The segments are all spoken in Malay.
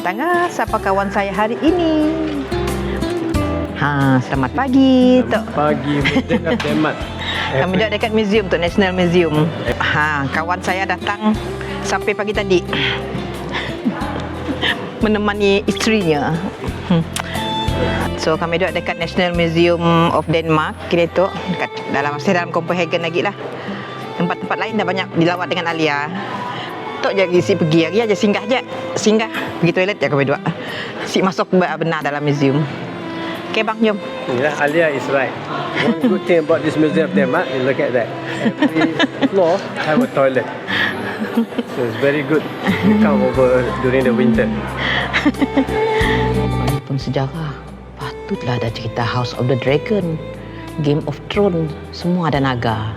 Tengah siapa kawan saya hari ini? Selamat pagi, Tok. Pagi, Museum of Denmark. Kami duduk dekat museum, Tok, National Museum. Kawan saya datang sampai pagi tadi. Menemani isterinya. So kami duduk dekat National Museum of Denmark, kira tu, masih dalam Copenhagen lagi lah. Tempat-tempat lain dah banyak dilawat dengan Alia. Tok je si pergi hari aja, singgah pergi toilet je kami dua. Si masuk benar dalam museum. Okay bang, jom. Yeah, Alia is right. One good thing about this Museum of Denmark, you look at that. Every floor have a toilet. So it's very good. You come over during the winter. Ini pun sejarah. Patutlah ada cerita House of the Dragon, Game of Thrones, semua ada naga.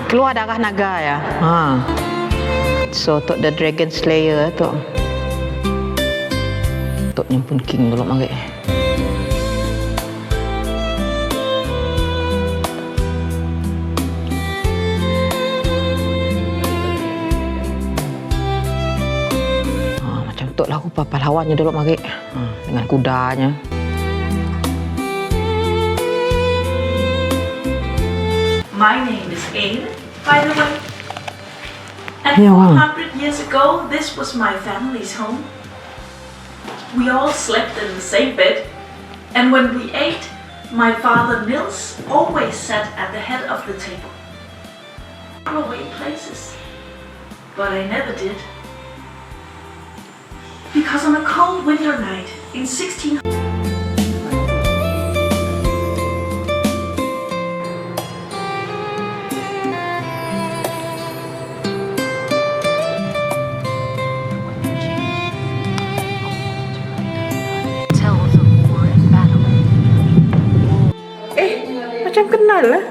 Keluar darah naga ya. So Tok the Dragon Slayer tu. Toknya pun king dulu mari. Macam Tok lah rupa pahlawannya dulu mari. Dengan kudanya. My name is Aiden, by the way. And Yeah, wow. 400 years ago, this was my family's home. We all slept in the same bed, and when we ate, my father Nils always sat at the head of the table. Away places, but I never did. Because on a cold winter night in 1600, Macam kenal lah.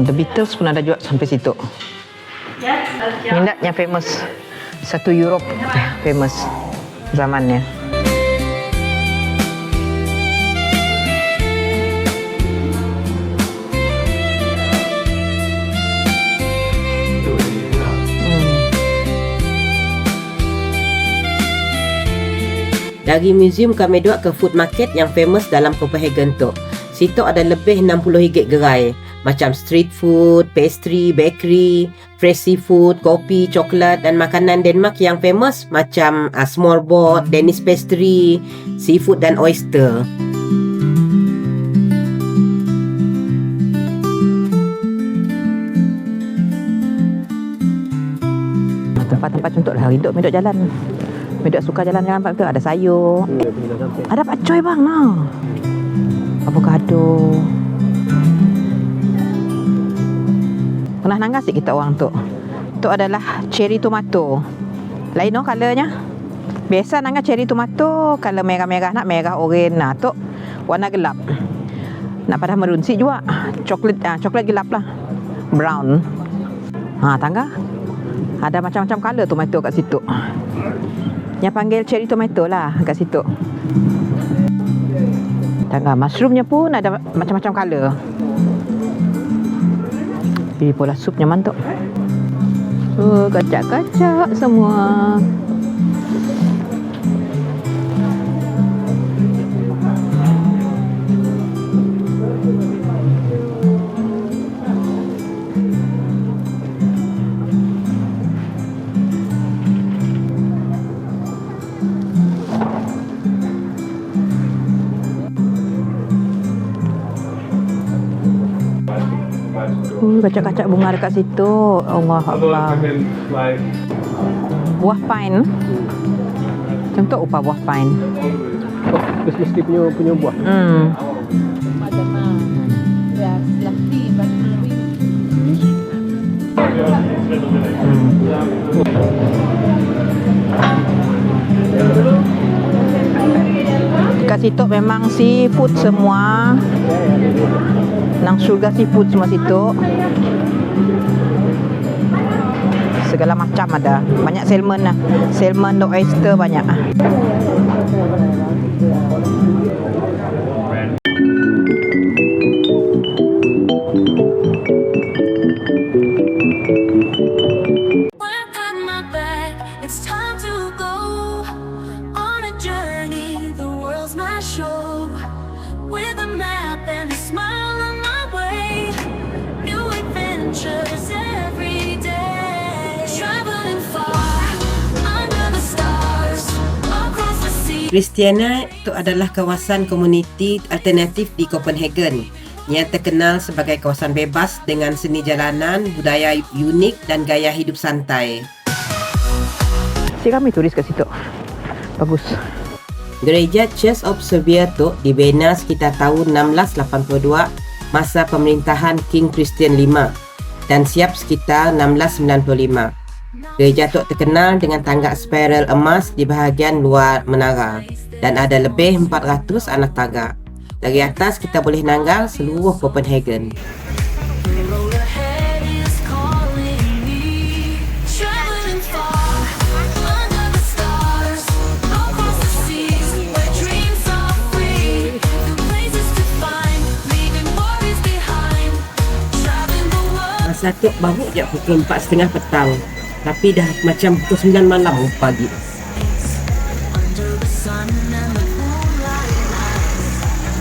The Beatles pun ada juga sampai situ. Minat yang famous. Satu Europe famous zamannya. Dari museum kami duduk ke food market yang famous dalam Copenhagen tu. Situ ada lebih 60 higit gerai. Macam street food, pastry, bakery, fresh seafood, kopi, coklat dan makanan Denmark yang famous macam smørrebrød, Danish pastry, seafood dan oyster. Tempat-tempat contoh lah, hidup medok jalan. Medok suka jalan-jalan Pak betul, ada sayur. Ada pakcoy bang, avocado. Pernah nanggas kita orang tu. Tu adalah cherry tomato. Lain colornya. Biasa nanggas cherry tomato, color merah-merah nak merah oren. Tu warna gelap. Nak pada merunsi juga. Coklat gelap lah. Brown. Tangga. Ada macam-macam color tomato kat situ. Yang panggil cherry tomato lah kat situ. Tangga mushroomnya pun ada macam-macam color. Pilih pola sup nyaman tu. Kacak-kacak semua. Kacak-kacak bunga dekat situ. Allah Allah. Buah pine. Contoh upah buah pine. Mesti punya buah. Kat situ memang seafood semua. Nang surga seafood semua situ. Segala macam ada. Banyak salmon lah. Salmon, oyster banyak. Pack my bag, it's time to go on a journey. The world's my show, with a map and a smile on my way. New adventures every day, traveling far under the stars, across the sea. Christiania itu adalah kawasan komuniti alternatif di Copenhagen yang terkenal sebagai kawasan bebas dengan seni jalanan, budaya unik dan gaya hidup santai. Si kami turis kat situ. Bagus. Gereja Church of Serbia tu dibina sekitar tahun 1682 masa pemerintahan King Christian V dan siap sekitar 1695. Gereja tu terkenal dengan tangga spiral emas di bahagian luar menara dan ada lebih 400 anak tangga. Dari atas kita boleh nanggal seluruh Copenhagen. The road ahead is calling me, traveling far under the stars, across the seas where dreams are free. New places to find, leaving worries behind, traveling the world. Masa tu baru je pukul 4.30 petang, tapi dah macam pukul 9 malam pagi. Under the sun and the moonlight lies,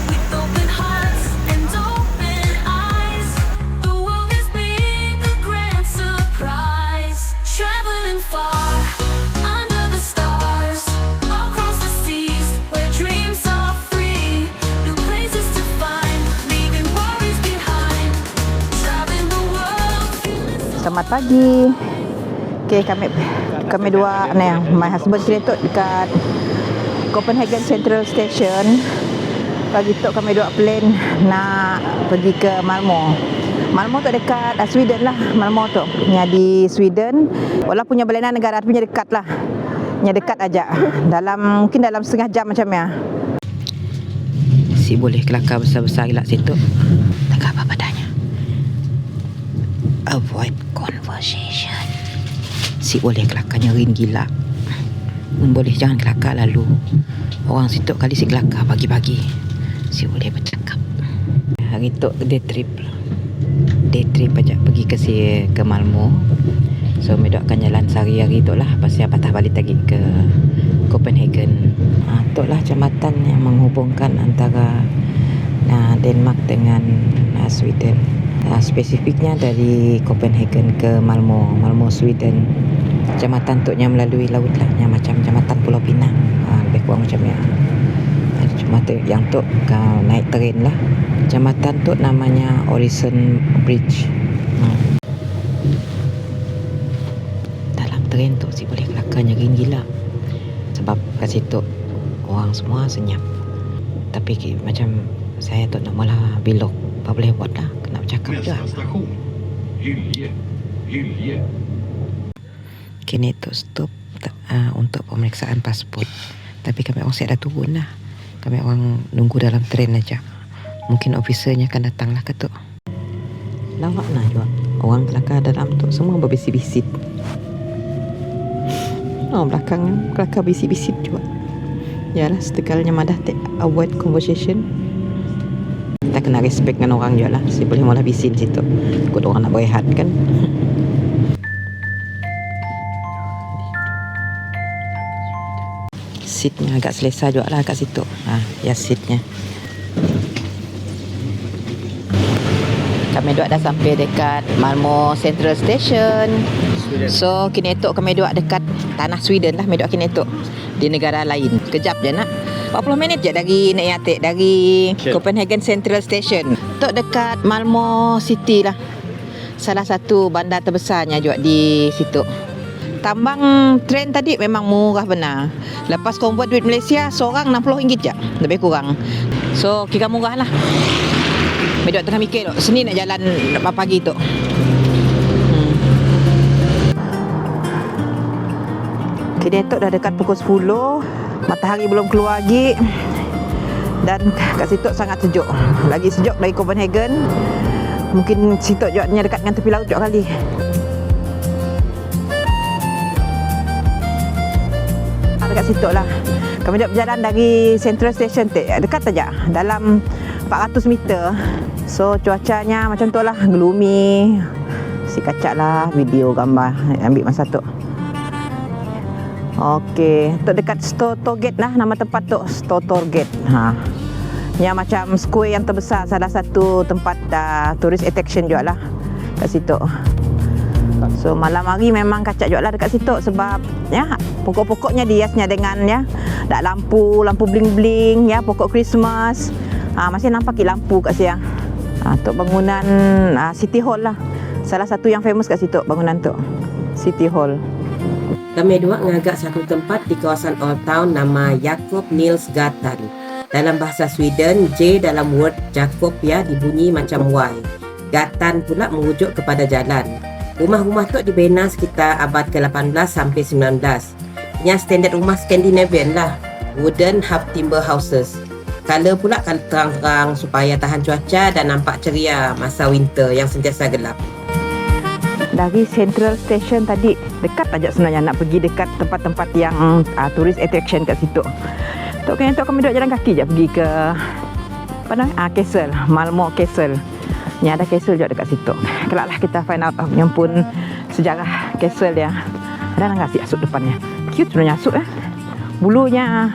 with open hearts and open eyes, the world is big, a grand surprise. Traveling far under the stars, across the seas where dreams are free. New places to find, leaving worries behind, traveling the world. Selamat pagi. Okay, kami dua ni, my husband kereta dekat Copenhagen Central Station. Pagi tu kami dua plan nak pergi ke Malmö. Malmö tu dekat Sweden lah. Malmö tu nya di Sweden. Walaupun punya berlainan negara tapi nya dekat lah. Nya dekat aja. Mungkin dalam setengah jam macam ya. Si boleh kelakar besar-besar gelak situ. Tak apa badannya. Avoid conversation. Si boleh kelakar nyerin gila. Boleh jangan kelakar lalu. Orang situ kali si kelakar pagi-pagi. Si boleh bercakap. Hari tu day trip aja pergi ke Malmö. So medok akan jalan sehari-hari tu lah. Pasal patah balik lagi ke Copenhagen. Tu lah jambatan yang menghubungkan antara Denmark dengan Sweden. Spesifiknya dari Copenhagen ke Malmö, Sweden. Jambatan tu yang melalui laut lah, yang macam jambatan Pulau Pinang. Lebih kurang macam ya. Jambatan yang tu naik train lah. Jambatan tu namanya Horizon Bridge. Dalam train tu si boleh kelakar nyerin gila. Sebab kat situ orang semua senyap. Tapi macam saya tu nak mula belok. Apa boleh buat lah. Kena bercakap je. Kini tu stop untuk pemeriksaan pasport. Tapi kami orang siap dah turun lah. Kami orang nunggu dalam train aja. Mungkin officernya akan datang lah ke tu. Lawak lah juga. Orang kelakar dalam tu semua berbisik-bisik. Belakang kelakar bisik-bisik juga. Yalah, setegalnya madah avoid conversation. Kita kena respect dengan orang je lah. Si boleh malah bisin situ. Kut orang nak berehat kan. Seatnya agak selesa juga lah kat situ. Ya seatnya. Kami duduk dah sampai dekat Malmö Central Station. So kini tu kami duduk dekat tanah Sweden lah. Kami duduk kini tu di negara lain. Kejap je nak. 40 minit je dari Copenhagen Central Station. Tu dekat Malmö City lah. Salah satu bandar terbesarnya juga di situ. Tambang tren tadi memang murah benar. Lepas convert duit Malaysia, seorang RM60 je. Lebih kurang. So kira murah lah. Medok tengah mikir tu. Seni nak jalan pagi tu. Kini tu dah dekat pukul 10. Matahari belum keluar lagi. Dan kat situ sangat sejuk. Lagi sejuk dari Copenhagen. Mungkin situ juga dekat dengan tepi laut juga kali. Dekat situ lah. Kami duduk berjalan dari Central Station, dekat saja, dalam 400 meter. So cuacanya macam tu lah, gloomy. Si kacak lah video gambar ambil masa tu. Okey, tu dekat Store Gate lah nama tempat tu, Store Gate. Yang macam square yang terbesar, salah satu tempat tourist attraction juga lah kat situ. So malam hari memang kacak juga lah dekat situ sebab ya pokok-pokoknya dihiasnya dengan ya dak lampu bling-bling ya, pokok Christmas. Masih nampak lampu kat siang. Tu bangunan City Hall lah. Salah satu yang famous kat situ bangunan tu. City Hall. Kami dua ngagak satu tempat di kawasan Old Town nama Jakob Nils Gatan. Dalam bahasa Sweden, J dalam word Jakob ya dibunyi macam Y. Gatan pula merujuk kepada jalan. Rumah-rumah tu dibina sekitar abad ke-18 sampai 19. Yang standard rumah Scandinavian lah. Wooden half timber houses. Color pula terang-terang supaya tahan cuaca dan nampak ceria masa winter yang sentiasa gelap. Dari Central Station tadi, dekat aja sebenarnya nak pergi dekat tempat-tempat yang tourist attraction kat situ. Kayaknya kami duduk jalan kaki je pergi ke apa nama? Castle, Malmö Castle. Ni ada castle juga dekat situ. Kelaklah kita find out yang pun sejarah castle dia. Ada nggak sih asuk depannya? Cute sebenarnya asuk Bulunya.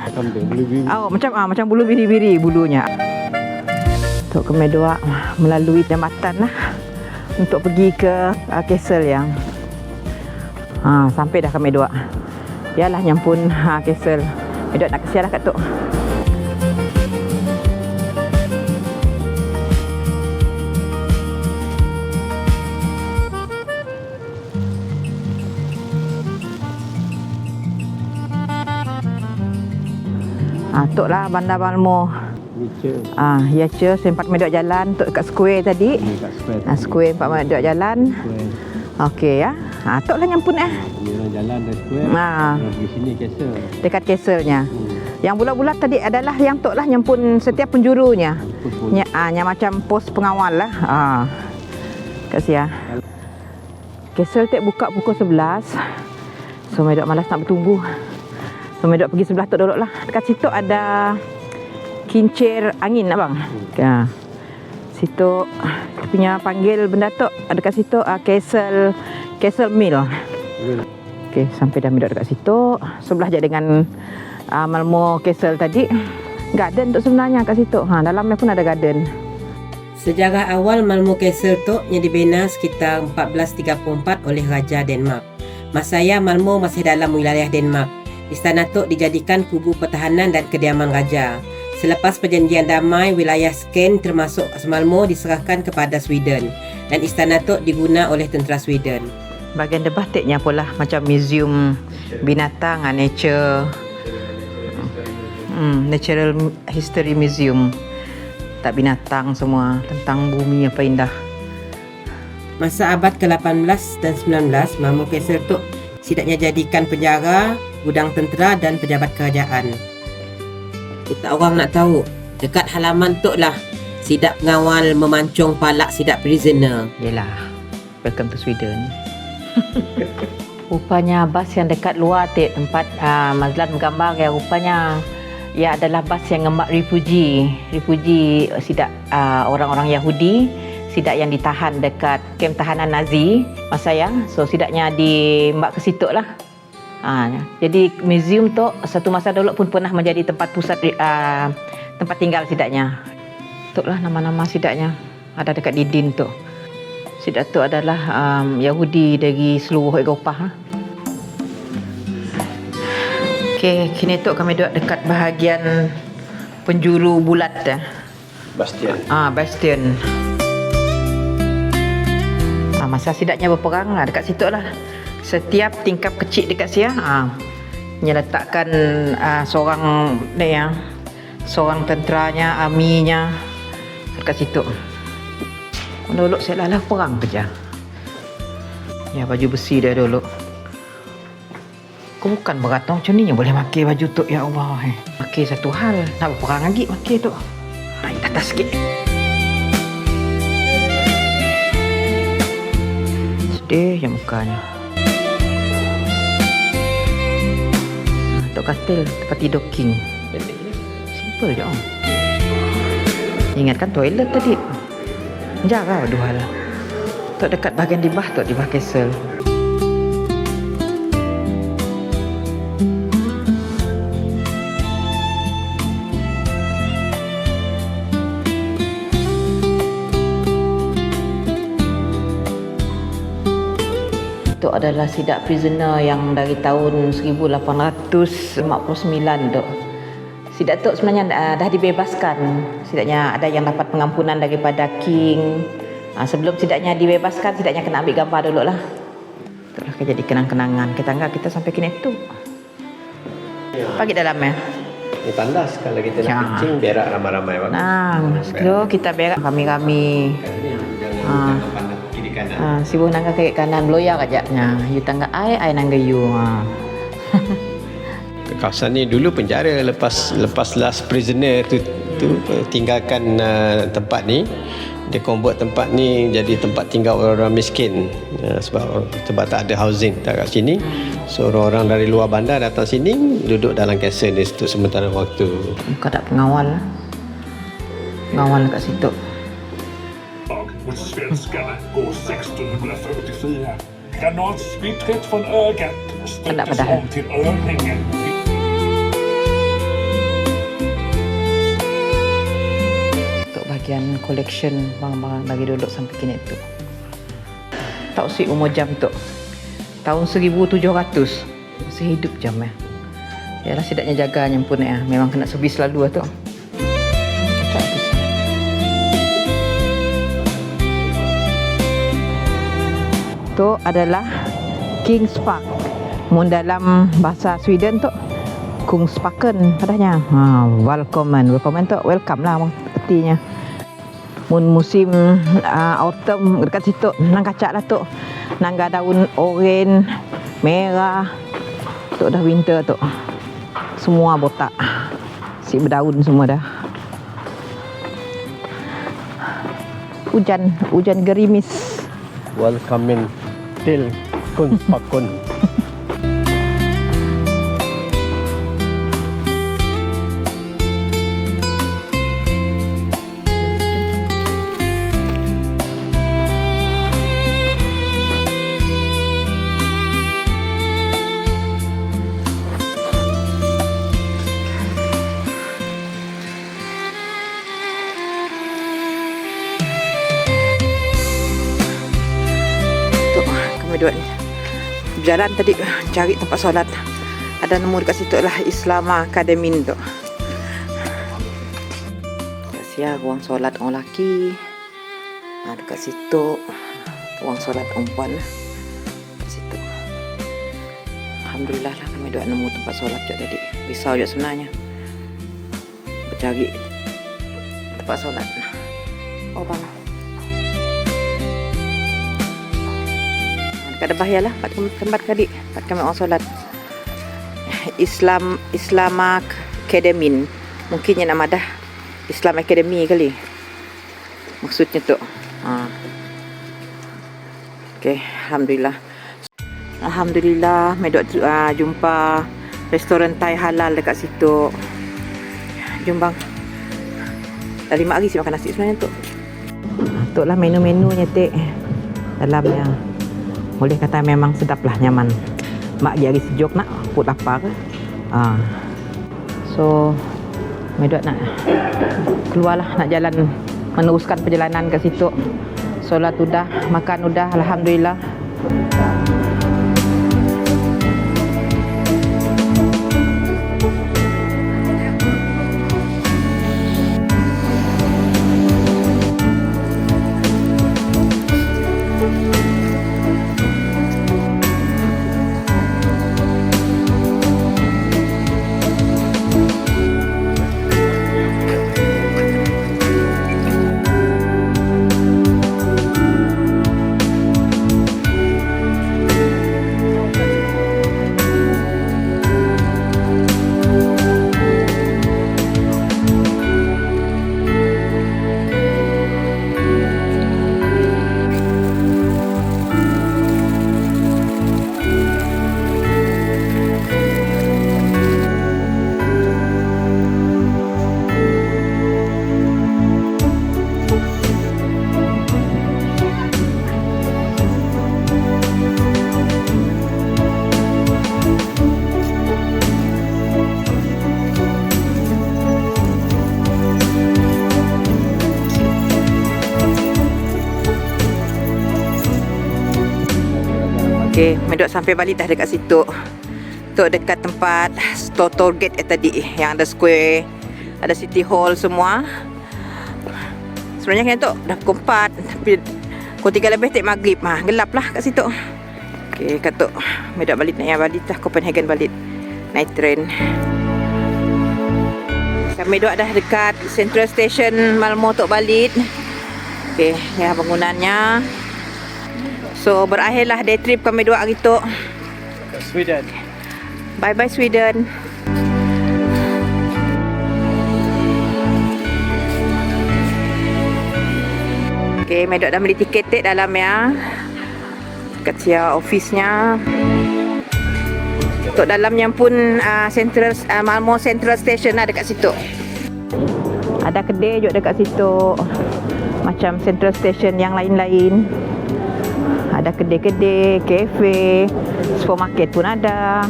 Macam bulu biri-biri bulunya. Tok kami dua melalui jambatan lah untuk pergi ke castle yang sampai dah kami dua. Yalah yang pun castle. Duduk nak kesian lah kat tu. Tok lah Bandar Malmö. Ya ce sempat medok jalan tok dekat square tadi. Square empat medok jalan. Okey ya. Tok lah nyampun jalan dari square. Di sini castle. Dekat castle-nya. Yang bulat-bulat tadi adalah yang tok lah nyampun setiap penjurunya. Yang macam pos pengawal lah. Kasih ya. Castle tak buka pukul 11. So medok malas nak bertunggu. So medok pergi sebelah tu dulu lah. Dekat situ ada kincir angin abang. Situ punya panggil benda tu dekat situ Castle Mill. Okey, sampai dah medok dekat situ. Sebelah je dengan Malmö Castle tadi. Garden tu sebenarnya kat situ. Dalamnya pun ada garden. Sejarah awal Malmö Castle tu yang dibina sekitar 1434 oleh Raja Denmark. Masaya Malmö masih dalam wilayah Denmark. Istana tu dijadikan kubu pertahanan dan kediaman raja. Selepas perjanjian damai, wilayah Skåne termasuk Malmö diserahkan kepada Sweden dan istana tu diguna oleh tentera Sweden. Bahagian depan teknya pula macam museum binatang, natural history museum. Tak binatang semua, tentang bumi apa indah. Masa abad ke-18 dan 19, Malmö Castle tu sidaknya jadikan penjara, gudang tentera dan pejabat kerajaan. Kita orang nak tahu, dekat halaman tu lah sidak pengawal memancung palak sidak prisoner. Yelah, welcome to Sweden. Rupanya bas yang dekat luar tempat Mazlan menggambar ya, rupanya ia adalah bas yang ngemak refugee sidak orang-orang Yahudi sidak yang ditahan dekat kem tahanan Nazi masa ya. So sidaknya dimbak ke situ lah. Jadi museum tu satu masa dulu pun pernah menjadi tempat pusat tempat tinggal sidaknya. Tu lah nama-nama sidaknya ada dekat dinding tu. Sidak tu adalah Yahudi dari seluruh Eropah. Okey, kini tu kami duduk dekat bahagian penjuru bulat Bastion. Bastion. Masa sidaknya berperang dekat situ lah. Setiap tingkap kecil dekat sia letakkan seorang seorang tenteranya, arminya dekat situ. Dulu saya lalah perang kerja. Ya, baju besi dia dulu. Aku bukan beratang macam ni yang boleh makai baju tu. Ya Allah. Makai satu hal. Nak berperang lagi makai tu. Naik atas sikit. Sedih je mukanya. Tok katil tempat tidur king. Simple je. Ingatkan toilet tadi. Jarang dua hal. Tok dekat bahagian di bawah, tok di bawah kasel. Itu adalah sidak prisoner yang dari tahun 1849 tu. Sidak tu sebenarnya dah dibebaskan. Sidaknya ada yang dapat pengampunan daripada king. Sebelum sidaknya dibebaskan, sidaknya kena ambil gambar dulu lah. Itulah jadi kenang-kenangan. Kita anggap kita sampai kini tu. Pagi dalamnya. Ini tandas kalau kita nak kencing berak ramai-ramai bagus. So kita berak kami-kami. Jangan pandang kiri kanan. Sibuh nangga kiri kanan loyak aja. You tangga ai nangga you. Kawasan ni dulu penjara, lepas last prisoner tu tinggalkan tempat ni, dia convert tempat ni jadi tempat tinggal orang-orang miskin, sebab tak ada housing tak kat sini. So orang-orang dari luar bandar datang sini duduk dalam kasel ni untuk sementara waktu. Bukan tak pengawal. Pengawal kat situ. Mot svenskarna går 1644. Granatsplitt rätt från ögat sträcker sig om till örhängen. Untuk bahagian collection barang-barang dari dulu sampai kini tu. Tak usik umur jam tu. Tahun 1700. Masih hidup jam ya. Yalah sidaknya jaganya pun ya. Memang kena servis selalu lah tu. Itu adalah Kings Park. Mun dalam bahasa Sweden tu Kungsparken padahnya. Welcome tu welcome lah artinya. Mun musim autumn dekat situ nang kacak lah tu. Nangga daun oren, merah. Tu dah winter tu. Semua botak. Si berdaun semua dah. Hujan gerimis. Welcome till Kungsparken. Dua berjalan tadi cari tempat solat. Ada nemu dekat situ lah Islama Academy tu. Sia ruang solat orang lelaki. Dekat situ ruang solat perempuan dekat situ. Alhamdulillah lah kami dah nemu tempat solat je tadi. Risau je sebenarnya bercari tempat solat. Oh bang. Dekat ada bahaya lah tempat tadi. Tempat kami orang solat. Islama Academy. Mungkinnya nama dah Islam Academy kali. Maksudnya tu. Okay, Alhamdulillah. Alhamdulillah, medok jumpa restoran Thai halal dekat situ. Jom bang. Dah 5 hari saya makan nasi sebenarnya tu. Tu lah menu-menunya tek. Dalamnya. Boleh kata memang sedap lah, nyaman. Mak dia hari sejuk nak put lapar ke. So medok nak keluarlah, nak jalan meneruskan perjalanan ke situ. Solat udah, makan udah, alhamdulillah. Okay, medok sampai balik dah dekat situ. Tu dekat tempat toll gate tadi yang ada square, ada city hall semua. Sebenarnya kan tu dah pukul 4, tapi pukul 3 lebih tak maghrib. Gelap lah kat situ. Okay, katuk medok balik nak balik dah Copenhagen balik. Naik train. Kami duduk dah dekat Central Station Malmö untuk balik. Okay, ya bangunannya. So berakhirlah day trip kami dua hari tu. Sweden. Bye bye Sweden. Okay, medok dah beli tiket dalam ya. Kat sia office-nya. Untuk dalamnya pun Central Malmö Central Station lah dekat situ. Ada kedai juga dekat situ. Macam Central Station yang lain-lain. Ada kedai-kedai, kafe, supermarket pun ada.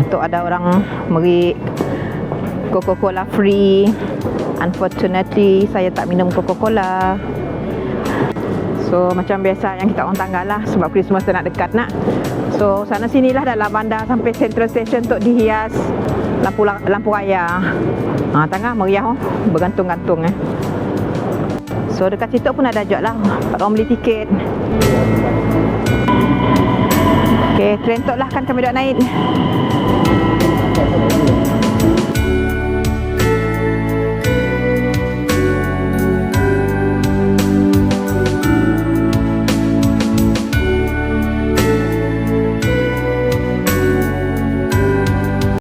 Tu ada orang beri Coca-Cola free. Unfortunately, saya tak minum Coca-Cola. So, macam biasa yang kita orang tanggal lah. Sebab Christmas dah nak dekat nak. So, sana sinilah dalam bandar sampai Central Station untuk dihias lampu raya. Tengah meriah bergantung-gantung So, dekat situ pun ada juga lah. Orang beli tiket. Okay, train tu lah kan kami dah naik.